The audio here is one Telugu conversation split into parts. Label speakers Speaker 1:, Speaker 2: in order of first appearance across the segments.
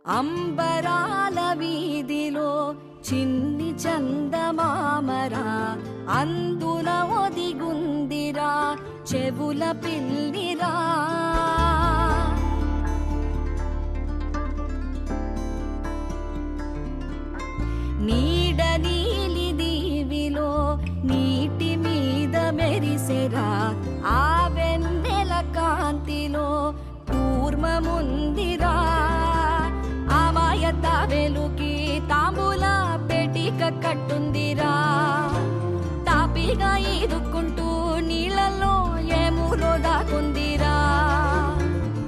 Speaker 1: అంబరాల వీధిలో చిన్ని చందమామరా, అందున ఒదిగుందిరా చెవుల పిల్లిరా. నీడ నీలి దీవిలో నీటి మీద మెరిసెరా, ఆ వెన్నెల కాంతిలో కూర్మముందిరా. ఆమాయత వెలుకి తాంబూల పెటిక కట్టుందిరా. తాపిగా ఈదుకుంటూ నీళ్ళల్లో ఏములో దాకుందిరా.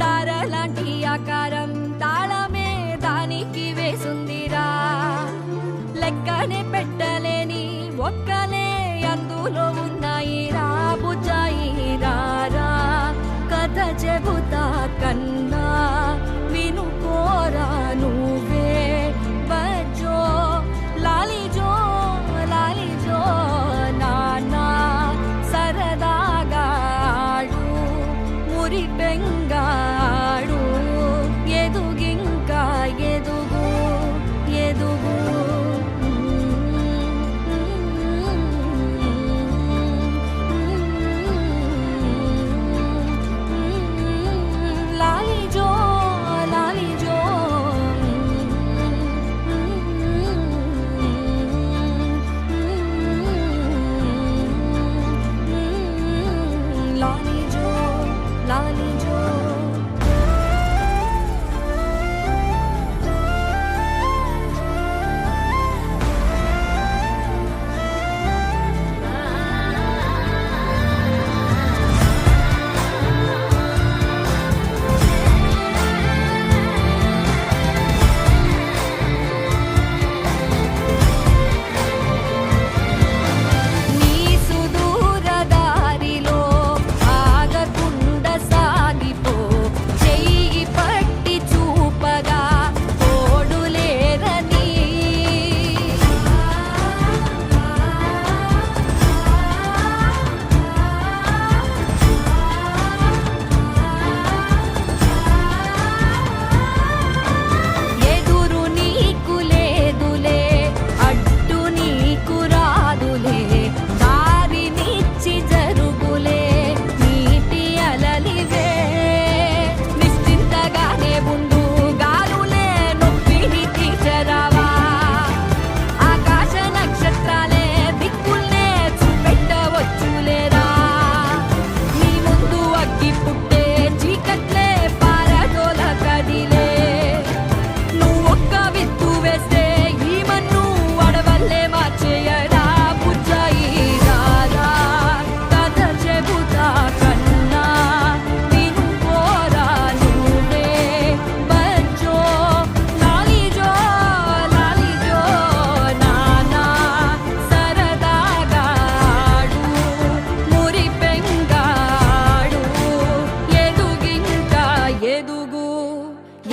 Speaker 1: తారలాంటి ఆకారం తాళమే దానికి వేసుందిరా. లెక్కనే పెట్టలేని ఒక్కలే అందులో ఉన్నాయిరా. బుజ్జాయిరా కథ చెబుతా కన్నా వినుకోరా నువ్వే. బజ్జో లాలిజో లాలిజో నానా సరదాగా ఆడు మురి బెంగాడు. ఎదుగింకా ఎదుగు ఎదుగు లాలిజో లాలిజో లాలిజో లాలిజో. నీ సుదూర దారిలో ఆగకుండా సాగిపో, చెయ్యి పట్టి చూపగా తోడులేరని. ఎదురు నీకు లేదులే, అడ్డు నీకు రాదులే. దారినిచ్చి జరుగులే నీటి అలలివే. నిశ్చింతగానే ఉండు గాలులే నొప్పిని తీర్చరావా. ఆకాశ నక్షత్రాలే దిక్కుల్నే చూపెట్టవచ్చులేరా. నీ ముందు అగ్గి పుట్టే చీకట్లే పారదోల కదిలే. నువ్వొక్క విత్తు వేస్తే ఈ మన్ను అడవల్లే మార్చేయరా. బుజ్జాయిరా కథ చెబుతా కన్నా వినుకోరా నువ్వే. బజ్జో లాలిజో లాలిజో నానా సరదాగా ఆడు మురి బెంగాడు. ఎదుగింకా ఎదుగు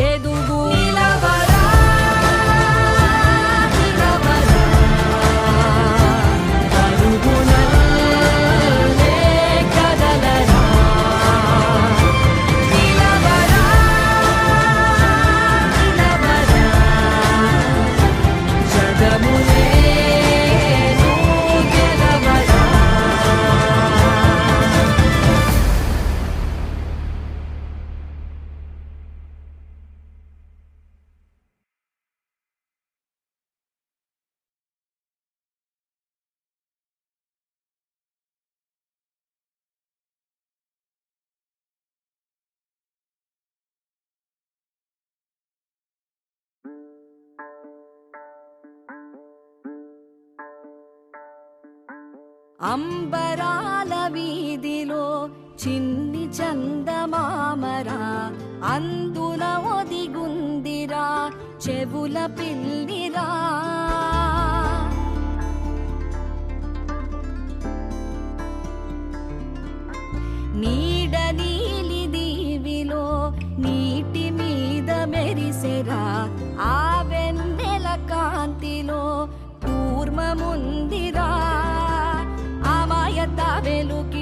Speaker 1: ఎదుగు నిలవరా నిలవరా. అరుగునల్లే కదలరా. నిలవరా నిలవరా. జగమునే నువ్వు గెలవరా. అంబరాల వీధిలో చిన్ని చందమామరా, అందున ఒదిగుందిరా చెవుల పిల్లిరా. నీడ నీలి దీవిలో నీటి మీద మెరిసెరా, ఆ వెన్నెల కాంతిలో కూర్మముందిరా. ఆమాయత వెలుకి